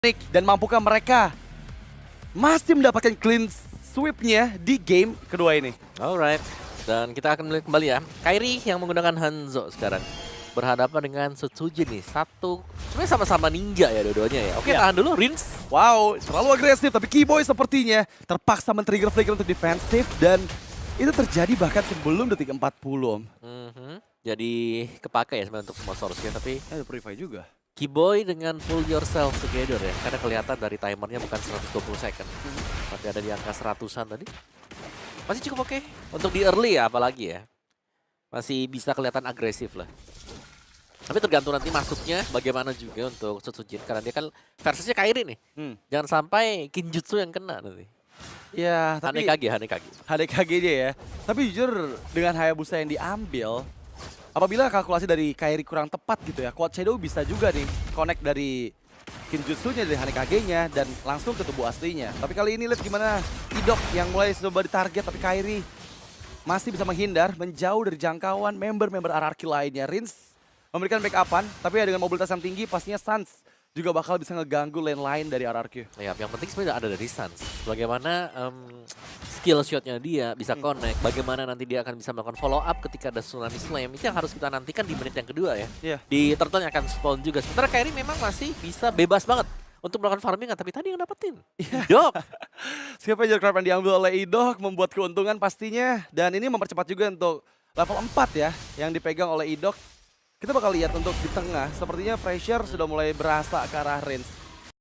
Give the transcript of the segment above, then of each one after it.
Dan mampukah mereka masih mendapatkan clean sweep-nya di game kedua ini? Alright, dan kita akan melihat kembali ya. Kairi yang menggunakan Hanzo sekarang berhadapan dengan Setsujin nih. Sebenarnya sama-sama ninja ya dua-duanya ya. Oke, tahan dulu, Rins. Wow, terlalu agresif, tapi Keyboy sepertinya terpaksa men-trigger flicker untuk defensif dan itu terjadi bahkan sebelum detik 40 Om. Jadi kepakai ya sebenarnya untuk semua source-nya, tapi Ada Purify juga. Keyboy dengan pull yourself together ya. Karena kelihatan dari timernya bukan 120 second. Tapi ada di angka 100-an tadi. Masih cukup oke. Untuk di early ya apalagi ya. Masih bisa kelihatan agresif lah. Tapi tergantung nanti masuknya bagaimana juga untuk Setsujin. Karena dia kan versusnya Kairi nih. Jangan sampai Kinjutsu yang kena nanti. Ya, tapi Hanekage. HDKG dia ya. Tapi jujur dengan Hayabusa yang diambil, apabila kalkulasi dari Kairi kurang tepat gitu ya, Quad Shadow bisa juga nih connect dari Kinjutsunya dari Hanekage-nya dan langsung ke tubuh aslinya. Tapi kali ini lihat gimana Idok yang mulai coba ditarget tapi Kairi masih bisa menghindar, menjauh dari jangkauan member-member RRQ lainnya. Rins memberikan backup-an, tapi ya dengan mobilitas yang tinggi pastinya Sans juga bakal bisa ngeganggu lane lain dari RRQ. Ya, yang penting sebenarnya ada dari Sans. Bagaimana skill shotnya dia bisa connect, bagaimana nanti dia akan bisa melakukan follow up ketika ada Tsunami Slam. Itu yang harus kita nantikan di menit yang kedua ya. Di turtle akan spawn juga. Sementara Kairi memang masih bisa bebas banget untuk melakukan farming, tapi tadi yang dapetin Idok. Scavenger Crab yang diambil oleh Idok membuat keuntungan pastinya. Dan ini mempercepat juga untuk level 4 ya yang dipegang oleh Idok. Kita bakal lihat untuk di tengah, sepertinya pressure sudah mulai berasa ke arah range.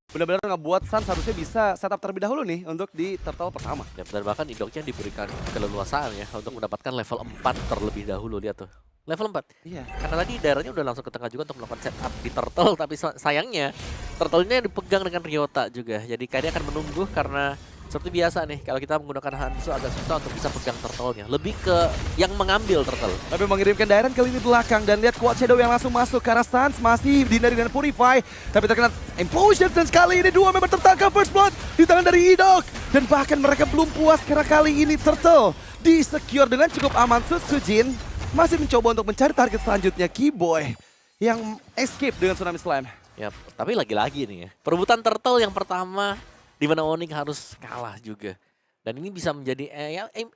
Benar-benar ngebuat Sans harusnya bisa setup terlebih dahulu nih untuk di turtle pertama. Ya, dan bahkan Idoknya diberikan keleluasaan ya untuk mendapatkan level 4 terlebih dahulu. Lihat tuh, level 4. Iya. Karena tadi daerahnya udah langsung ke tengah juga untuk melakukan setup di turtle, tapi sayangnya turtle-nya dipegang dengan Ryota juga. Jadi kayaknya akan menunggu karena seperti biasa nih, kalau kita menggunakan Hanzo agak susah untuk bisa pegang turtle-nya. Lebih ke yang mengambil turtle. Tapi mengirimkan Dairen kali ini belakang dan lihat Quad Shadow yang langsung masuk karena Sans masih dihindari dengan Purify. Tapi terkena Implosion dan sekali ini dua member tertangkap first blood di tangan dari Idok. Dan bahkan mereka belum puas karena kali ini Turtle di-secure dengan cukup aman. Setsujin masih mencoba untuk mencari target selanjutnya, Keyboy yang escape dengan Tsunami Slam. Ya, tapi lagi-lagi nih ya, perebutan turtle yang pertama di mana Onyx harus kalah juga. Dan ini bisa menjadi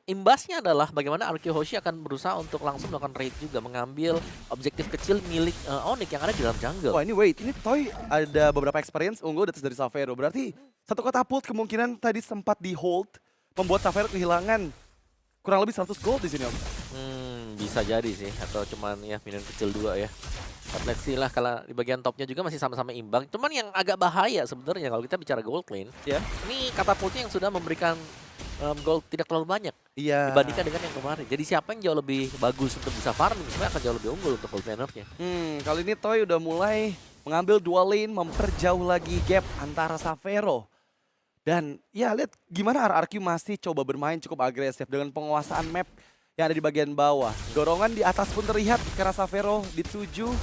imbasnya adalah bagaimana RQ Hoshi akan berusaha untuk langsung melakukan raid juga, mengambil objektif kecil milik Onyx yang ada di dalam jungle. Wah, ini wait, ini Toy ada beberapa experience unggul atas dari Savero. Berarti satu katapult kemungkinan tadi sempat di hold, membuat Savero kehilangan kurang lebih 100 gold di sini, Om. Bisa jadi sih, atau cuman ya minion kecil 2 ya. Let's see lah, kalau di bagian topnya juga masih sama-sama imbang. Cuman yang agak bahaya sebenarnya kalau kita bicara gold lane, ini katapultnya yang sudah memberikan gold tidak terlalu banyak dibandingkan dengan yang kemarin. Jadi siapa yang jauh lebih bagus untuk bisa farming, sebenarnya akan jauh lebih unggul untuk gold lanernya. Kali ini Toy udah mulai mengambil dua lane, memperjauh lagi gap antara Savero. Dan ya lihat gimana RRQ masih coba bermain cukup agresif dengan penguasaan map yang ada di bagian bawah. Dorongan di atas pun terlihat karena Savero dituju.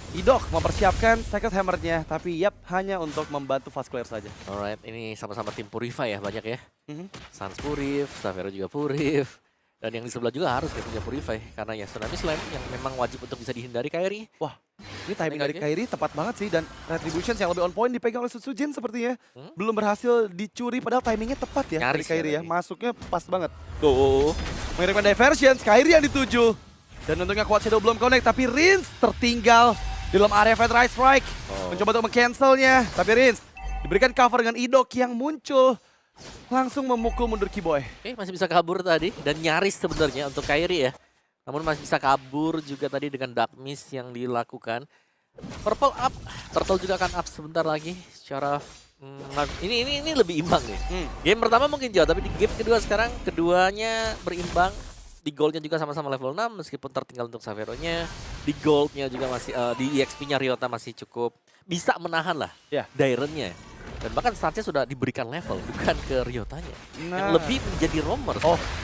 Idok mempersiapkan second hammernya, tapi hanya untuk membantu fast clear saja. Alright, ini sama-sama tim Purify ya banyak ya. Sans Purif, Savero juga Purif. Dan yang di sebelah juga harus punya Purify karena ya Tsunami Slam yang memang wajib untuk bisa dihindari Kairi. Wah, ini timing dari Kairi tepat banget sih, dan Retributions yang lebih on point dipegang oleh Setsujin sepertinya. Belum berhasil dicuri padahal timingnya tepat ya dari Kairi ya. Masuknya pas banget. Tuh, mengirimkan diversions, Kairi yang dituju. Dan untungnya Quad Shadow belum connect, tapi Rins tertinggal di dalam area Fat Strike. Mencoba untuk meng-cancelnya, tapi Rins diberikan cover dengan Idok yang muncul. Langsung memukul mundur Keyboy. Masih bisa kabur tadi dan nyaris sebenarnya untuk Kairi ya. Namun masih bisa kabur juga tadi dengan Dark Mist yang dilakukan. Purple up, Turtle juga akan up sebentar lagi. Secara ini lebih imbang nih. Game pertama mungkin jauh, tapi di game kedua sekarang keduanya berimbang. Di goldnya juga sama-sama level 6 meskipun tertinggal untuk Saveronya. Di goldnya juga masih di EXP-nya Ryota masih cukup bisa menahan lah Dairennya. Dan bahkan startnya sudah diberikan level, bukan ke Ryotanya. Yang lebih menjadi roamer.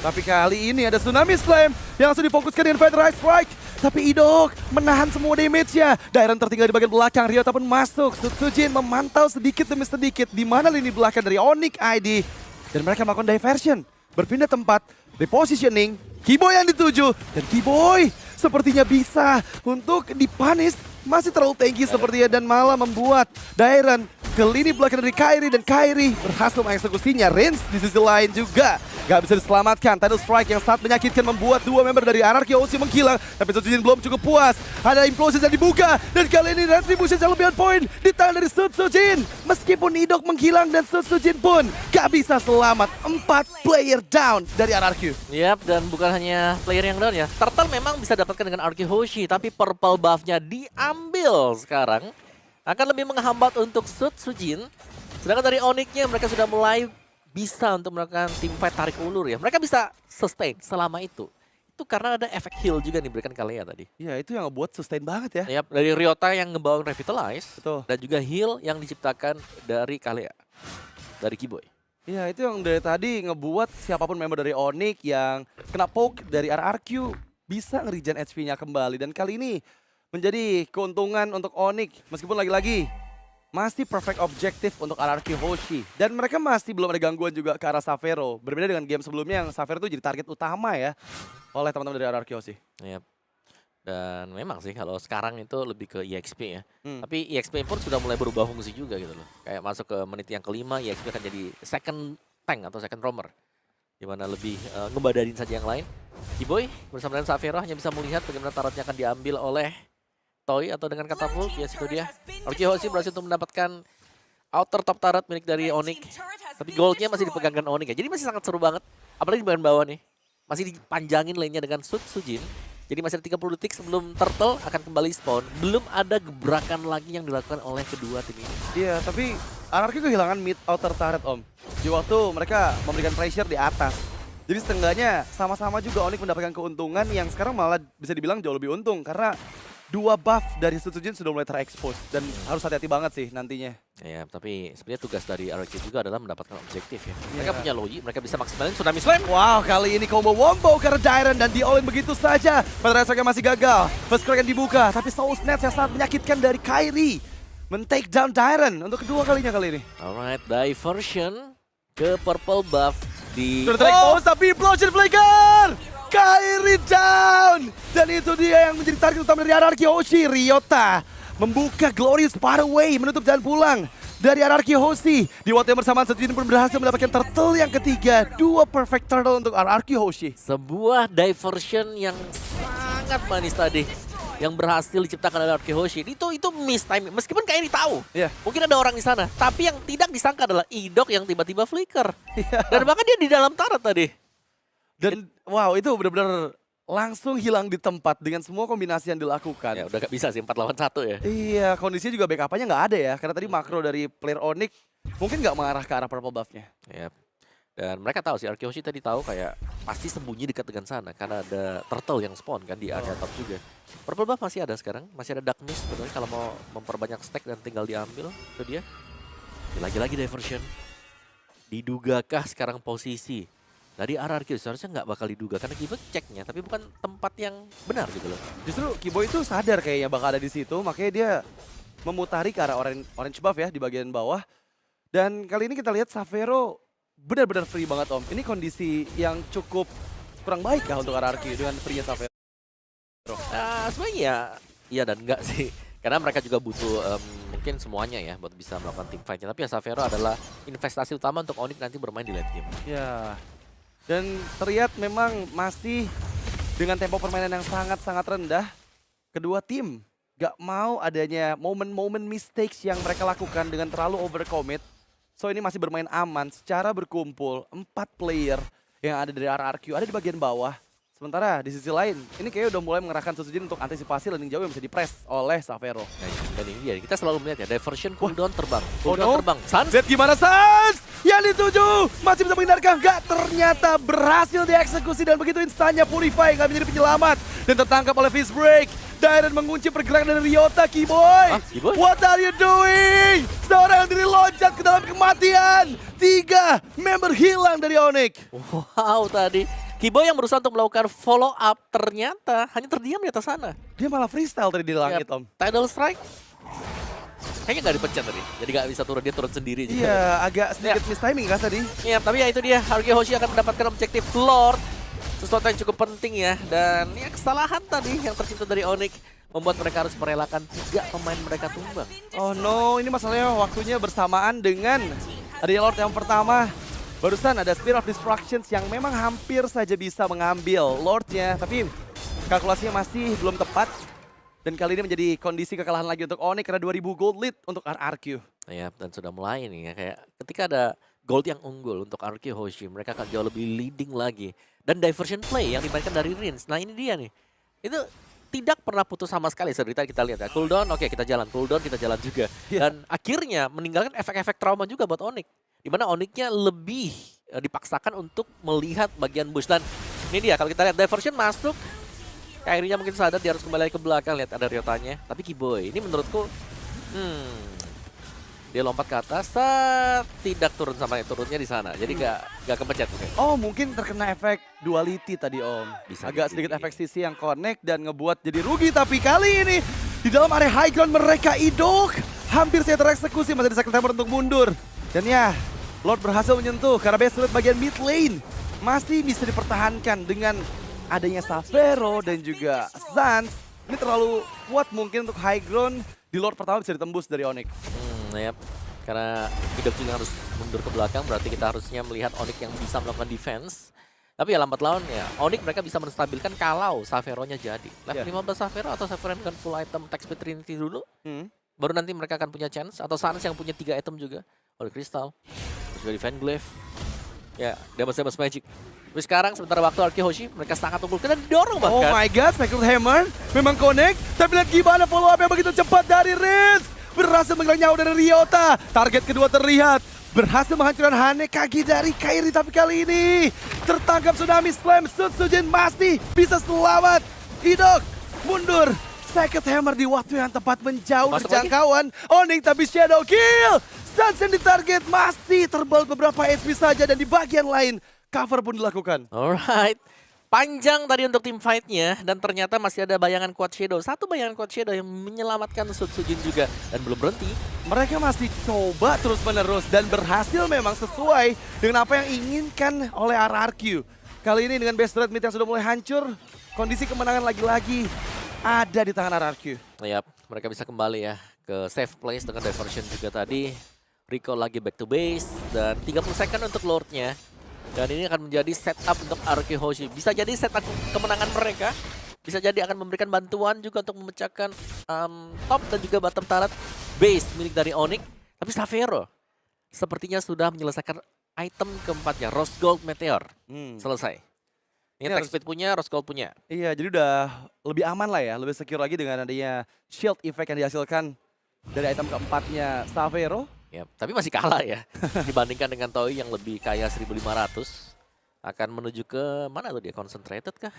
Tapi kali ini ada Tsunami Slam yang langsung difokuskan dengan Fat Strike. Tapi Idok menahan semua damage-nya. Dairen tertinggal di bagian belakang, Ryota pun masuk. Setsujin memantau sedikit demi sedikit di mana lini belakang dari Onyx ID. Dan mereka melakukan diversion, berpindah tempat, repositioning. Keyboy yang dituju, dan Keyboy sepertinya bisa untuk dipunish. Masih terlalu tanky sepertinya dan malah membuat Dairen ke lini belakang dari Kairi, dan Kairi berhasil mengeksekusinya. Rins di sisi lain juga gak bisa diselamatkan. Tidal Strike yang sangat menyakitkan membuat dua member dari Anarchy OC menghilang, tapi Sutsujin belum cukup puas. Ada implosion yang dibuka, dan kali ini Retribution yang lebih on point di tangan dari Sutsujin. Meskipun Idok menghilang dan Sutsujin pun gak bisa selamat. 4 player down dari Anarchy. Yap, dan bukan hanya player yang down ya. Turtle memang bisa dapatkan dengan Arky Hoshi, tapi purple buff-nya diambil sekarang. Akan lebih menghambat untuk Sutsujin. Sedangkan dari Onyx-nya mereka sudah mulai bisa untuk melakukan teamfight tarik ulur ya. Mereka bisa sustain selama itu. Itu karena ada efek heal juga diberikan Kalea tadi. Ya, itu yang ngebuat sustain banget ya. Yap, dari Ryota yang ngebawa Revitalize. Betul. Dan juga heal yang diciptakan dari Kalea. Dari Kiboy. Ya, itu yang dari tadi ngebuat siapapun member dari Onyx yang kena poke dari RRQ bisa nge-regen HP-nya kembali. Dan kali ini menjadi keuntungan untuk Onyx, meskipun lagi-lagi masih perfect objektif untuk Anarchy Hoshi. Dan mereka masih belum ada gangguan juga ke arah Xavero. Berbeda dengan game sebelumnya yang Xavero itu jadi target utama ya oleh teman-teman dari Anarchy Hoshi. Yap. Dan memang sih kalau sekarang itu lebih ke EXP ya. Tapi EXP pun sudah mulai berubah fungsi juga gitu loh. Kayak masuk ke menit yang kelima, EXP akan jadi second tank atau second roamer. Dimana lebih ngebadarin saja yang lain. Kiboy bersama dengan Xavero hanya bisa melihat bagaimana tarotnya akan diambil oleh Toy atau dengan katapult. Ya, situ dia. Arky Hoshi berhasil untuk mendapatkan outer top turret milik dari Onyx. Tapi goldnya masih dipegangkan Onyx ya. Jadi masih sangat seru banget. Apalagi di bagian bawah nih. Masih dipanjangin lainnya dengan Sutsujin. Jadi masih ada 30 detik sebelum Turtle akan kembali spawn. Belum ada gebrakan lagi yang dilakukan oleh kedua tim ini. Iya, tapi Anarchy kehilangan mid outer turret Om. Di waktu mereka memberikan pressure di atas. Jadi setengahnya sama-sama juga Onyx mendapatkan keuntungan yang sekarang malah bisa dibilang jauh lebih untung. Karena dua buff dari Sutsujin sudah mulai terekspos dan harus hati-hati banget sih nantinya. Ya, tapi sebenarnya tugas dari Anarchy juga adalah mendapatkan objektif ya. Mereka punya Logi, mereka bisa maksimalin Tsunami Slam. Wow, kali ini combo wombo karena Dairon dan di-all-in begitu saja. Pada yang masih gagal. First crack yang dibuka, tapi Soul Snatch yang sangat menyakitkan dari Kairi. Men-take down Dairon untuk kedua kalinya kali ini. Alright, diversion ke purple buff di... Sudah terekspos tapi implosion flicker! Kairi down! Dan itu dia yang menjadi target utama dari Anarchy Hoshi. Ryota membuka Glorious Pathway, menutup jalan pulang dari Anarchy Hoshi. Di waktu yang bersamaan, Sutsujin pun berhasil mendapatkan turtle yang ketiga. Dua perfect turtle untuk Anarchy Hoshi. Sebuah diversion yang sangat manis tadi. Yang berhasil diciptakan oleh Anarchy Hoshi. Itu miss timing. Meskipun Kairi tahu. Iya. Mungkin ada orang di sana. Tapi yang tidak disangka adalah Idok yang tiba-tiba flicker. Dan bahkan dia di dalam turret tadi. Dan wow, itu benar-benar langsung hilang di tempat dengan semua kombinasi yang dilakukan. Ya udah gak bisa sih 4 lawan 1 ya. Iya, kondisinya juga backup-nya nggak ada ya. Karena tadi makro dari player Onyx mungkin nggak mengarah ke arah purple buff-nya. Yap. Dan mereka tahu sih, Arky Hoshi tadi tahu kayak pasti sembunyi dekat dengan sana. Karena ada turtle yang spawn kan di area top juga. Purple buff masih ada sekarang. Masih ada Dark Mist sebenarnya kalau mau memperbanyak stack dan tinggal diambil. Itu dia. Lagi-lagi diversion. Didugakah sekarang posisi dari RRQ? Seharusnya nggak bakal diduga karena Kiboy ceknya, tapi bukan tempat yang benar gitu loh. Justru Kiboy itu sadar kayaknya bakal ada di situ, makanya dia memutari ke arah orange buff ya di bagian bawah. Dan kali ini kita lihat Xavero benar-benar free banget Om. Ini kondisi yang cukup kurang baik kah untuk RRQ dengan free-nya Xavero? Sebenarnya iya dan enggak sih. Karena mereka juga butuh mungkin semuanya ya buat bisa melakukan team fight-nya. Tapi ya Xavero adalah investasi utama untuk Onyx nanti bermain di late game. Ya. Dan terlihat memang masih dengan tempo permainan yang sangat-sangat rendah. Kedua tim gak mau adanya momen-momen mistakes yang mereka lakukan dengan terlalu overcommit. So ini masih bermain aman secara berkumpul. 4 player yang ada dari RRQ ada di bagian bawah. Sementara di sisi lain, ini kayaknya udah mulai mengerahkan Sutsujin untuk antisipasi landing jauh yang bisa dipress oleh Xavero. Nah, dan ini dia, kita selalu melihat ya, diversion cooldown terbang. Oh Cooldown no. terbang. Sans? Lihat gimana Sans? Yang dituju masih bisa menghindarkan, nggak, ternyata berhasil dieksekusi dan begitu instannya Purify nggak menjadi penyelamat dan tertangkap oleh Fist Break. Dairon mengunci pergerakan dari Ryota. Kiboy, Kiboy? what are you doing? Seorang diri loncat ke dalam kematian. 3 member hilang dari Onyx. Wow tadi. Kiboy yang berusaha untuk melakukan follow up ternyata hanya terdiam di atas sana. Dia malah freestyle tadi di langit Om. Tidal Strike. Kayaknya nggak dipencet tadi. Jadi nggak bisa turun, dia turun sendiri. Iya, agak sedikit mistiming kah tadi? Iya, tapi ya itu dia. Arky Hoshi akan mendapatkan objektif Lord. Sesuatu yang cukup penting ya. Dan ya kesalahan tadi yang tercipta dari Onyx. membuat mereka harus merelakan 3 pemain mereka tumbang. Oh no, ini masalahnya waktunya bersamaan dengan adanya Lord yang pertama. Barusan ada Spear of Destructions yang memang hampir saja bisa mengambil Lordnya, tapi kalkulasinya masih belum tepat. Dan kali ini menjadi kondisi kekalahan lagi untuk Onyx karena 2000 gold lead untuk RRQ. Ya, dan sudah mulai nih ya, kayak ketika ada gold yang unggul untuk RRQ Hoshi, mereka akan jauh lebih leading lagi. Dan diversion play yang dimainkan dari Rins, nah ini dia nih. Itu tidak pernah putus sama sekali, seperti tadi kita lihat ya. Cooldown, oke kita jalan, cooldown kita jalan juga. Dan akhirnya meninggalkan efek-efek trauma juga buat Onyx. Dimana Onyx-nya lebih dipaksakan untuk melihat bagian bush. Dan ini dia, kalau kita lihat diversion masuk, Kairi-nya mungkin sadar dia harus kembali ke belakang. Lihat ada Ryotanya. Tapi Kiboy, ini menurutku, dia lompat ke atas, tidak turun sama turunnya di sana. Jadi gak kepencet mungkin. Oh mungkin terkena efek duality tadi Om. Bisa Agak jadi. sedikit efek sisi yang connect dan ngebuat jadi rugi. Tapi kali ini di dalam area high ground mereka Idok hampir saya tereksekusi, masih ada Sacred Hammer untuk mundur. Dan ya, Lord berhasil menyentuh karena base rate bagian mid lane masih bisa dipertahankan dengan adanya Savero dan juga Sans. Ini terlalu kuat mungkin untuk high ground. Di Lord pertama bisa ditembus dari Onyx. Ya, karena Idok juga harus mundur ke belakang, berarti kita harusnya melihat Onyx yang bisa melakukan defense. Tapi ya lambat laun ya, Onyx mereka bisa menstabilkan kalau Savero-nya jadi. Level 15 Savero atau Savero dengan full item Tech Speed Trinity dulu. Baru nanti mereka akan punya chance. Atau Sans yang punya 3 item juga. Holy Crystal. Terus juga Defend Glaive. Ya, Damage Magic. Tapi sekarang sementara waktu RRQ Hoshi, mereka sangat unggul dan didorong Oh bahkan. my god, Sacred Hammer memang connect. Tapi lihat gimana follow up yang begitu cepat dari Riz. Berhasil menghilang nyawa dari Ryota. Target kedua terlihat. Berhasil menghancurkan Hane kaki dari Kairi. Tapi kali ini tertangkap Tsunami Slam. Sutsujin masih bisa selamat. Idok mundur. Sacred Hammer di waktu yang tepat menjauh dari Masuk lagi. jangkauan. Onyx tapi Shadow Kill. Sans yang ditarget masih terbalut beberapa HP saja. Dan di bagian lain cover pun dilakukan. Alright. Panjang tadi untuk tim fight-nya dan ternyata masih ada bayangan Quad Shadow. Satu bayangan Quad Shadow yang menyelamatkan Sutsujin juga dan belum berhenti. Mereka masih coba terus-menerus dan berhasil memang sesuai dengan apa yang inginkan oleh RRQ. Kali ini dengan base rate mid yang sudah mulai hancur, kondisi kemenangan lagi-lagi ada di tangan RRQ. Yap, mereka bisa kembali ya ke safe place dengan diversion juga tadi. Recall lagi back to base dan 30 second untuk Lord-nya. Dan ini akan menjadi setup untuk RRQ Hoshi. Bisa jadi setup kemenangan mereka. Bisa jadi akan memberikan bantuan juga untuk memecahkan top dan juga bottom turret base milik dari Onyx. Tapi Savero sepertinya sudah menyelesaikan item keempatnya, Rose Gold Meteor. Selesai. Ini Tech Speed punya, Rose Gold punya. Iya, jadi udah lebih aman lah ya, lebih secure lagi dengan adanya shield effect yang dihasilkan dari item keempatnya Savero. Ya, tapi masih kalah ya dibandingkan dengan Toy yang lebih kaya 1.500. Akan menuju ke mana tuh dia, concentrated kah?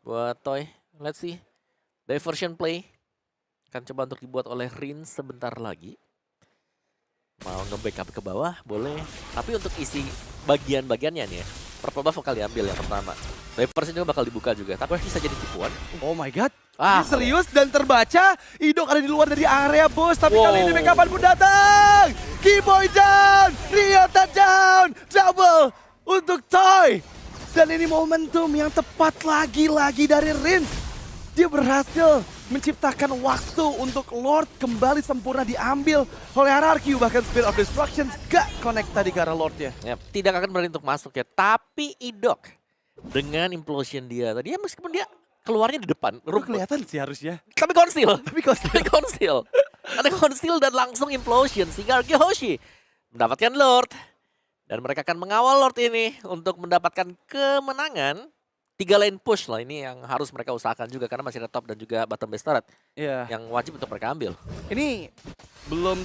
Buat Toy, let's see. Diversion play akan coba untuk dibuat oleh Rin sebentar lagi. Mau nge-backup ke bawah boleh, tapi untuk isi bagian-bagiannya nih ya, purple buff bakal diambil yang pertama. Diversion juga bakal dibuka juga, tapi bisa jadi tipuan. Oh my god, Ah, ini serius dan terbaca. Idok ada di luar dari area bos, tapi kali ini backupan pun datang. Kiboy down, Ryota down, double untuk Toy. Dan ini momentum yang tepat lagi-lagi dari Rins. Dia berhasil menciptakan waktu untuk Lord kembali sempurna diambil oleh RRQ. Bahkan Spear of Destruction gak connect tadi ke arah Lordnya. ya, tidak akan berani untuk masuk ya, tapi Idok dengan implosion dia tadi ya, meskipun dia keluarnya di depan. Baru kelihatan sih harusnya. Tapi konsil. Tapi kok Tapi konsil. Ada konsil dan langsung implosion. Sehingga RRQ Hoshi mendapatkan Lord. Dan mereka akan mengawal Lord ini untuk mendapatkan kemenangan. 3 lane push lah ini yang harus mereka usahakan juga. Karena masih ada top dan juga bottom base turret. Iya. Yang wajib untuk mereka ambil. Ini belum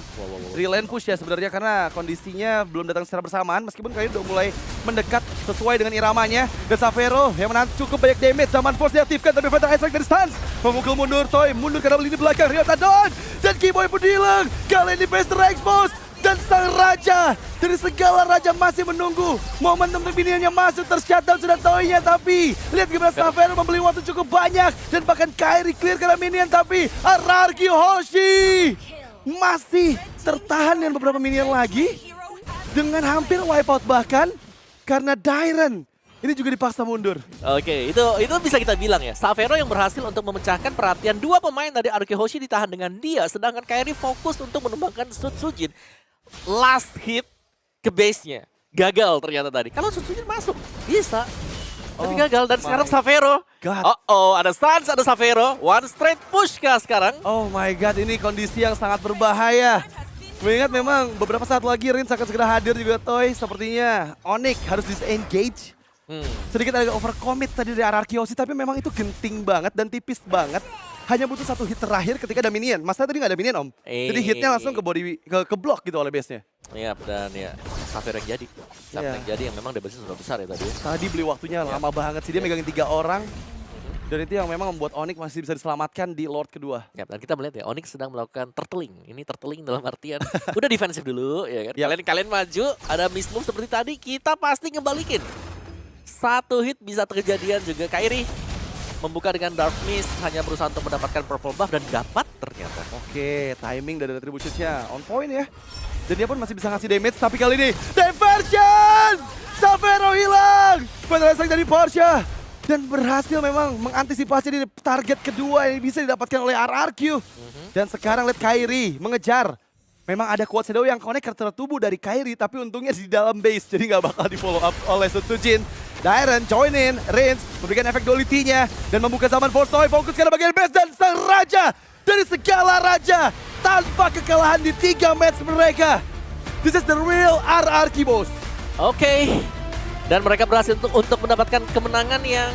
real lane push ya sebenarnya karena kondisinya belum datang secara bersamaan meskipun kalian udah mulai mendekat sesuai dengan iramanya. Dan Savero yang menahan cukup banyak damage. Zaman force diaktifkan tapi Fatal Strike dari Stans. Memukul mundur Toy, mundur ke dalam lini belakang. Ryota down dan Kiboy pun hilang. Kali ini base terexpose. Dan sang raja dari segala raja masih menunggu momentum minion yang masuk, tershutdown sudah Toy-nya. Tapi lihat gimana Savero membeli waktu cukup banyak dan bahkan Kairi clear karena minion. Tapi RRQ Hoshi masih tertahan dengan beberapa minion lagi dengan hampir wipeout bahkan karena Dairen Ini juga dipaksa mundur. Oke, itu bisa kita bilang ya. Savero yang berhasil untuk memecahkan perhatian dua pemain dari Aruki Hoshi ditahan dengan dia, sedangkan Kairi fokus untuk menumbangkan Sutsujin. Last hit ke base-nya. Gagal ternyata tadi. Kalau Sutsujin masuk, bisa. Tapi gagal dan sekarang Savero. God. Ada Sans, ada Savero. One straight push kah sekarang? Oh my god, ini kondisi yang sangat berbahaya. Mengingat memang beberapa saat lagi Rins akan segera hadir juga Toy. Sepertinya Onyx harus disengage. Sedikit agak overcommit tadi dari RRQ Hoshi, tapi memang itu genting banget dan tipis banget. Hanya butuh satu hit terakhir ketika ada minion. Masalah tadi nggak ada minion, Om. Jadi hitnya langsung ke body ke block gitu oleh base-nya. Iya, dan ya Savero yang jadi. Savero yang jadi yang memang damage-nya sudah besar ya tadi. Tadi beli waktunya lama banget sih. Dia megangin 3 orang. Dan itu yang memang membuat Onyx masih bisa diselamatkan di Lord kedua. Ya, dan kita melihat ya Onyx sedang melakukan turtling. Ini turtling dalam artian udah defensif dulu ya kan. Yap. Kalian maju, ada miss move seperti tadi, kita pasti ngebalikin. Satu hit bisa terjadian juga. Kairi membuka dengan Dark Mist, hanya berusaha untuk mendapatkan purple buff dan dapat ternyata. Oke, timing dari retribution-nya on point ya. Dan dia pun masih bisa ngasih damage, tapi kali ini diversion! Savero hilang! Penerasan dari Porsche. Dan berhasil memang mengantisipasi di target kedua yang bisa didapatkan oleh RRQ. Dan sekarang lihat Kairi mengejar. Memang ada quad shadow yang connect ke tertubuh dari Kairi, tapi untungnya di dalam base, jadi nggak bakal di follow up oleh Sutsujin. Dairen join in, Rins memberikan efek duality-nya dan membuka zaman Force Toy, fokus ke bagian base dan sang raja dari segala raja tanpa kekalahan di 3 match mereka. This is the real RRQ boss. Oke. Dan mereka berhasil untuk mendapatkan kemenangan yang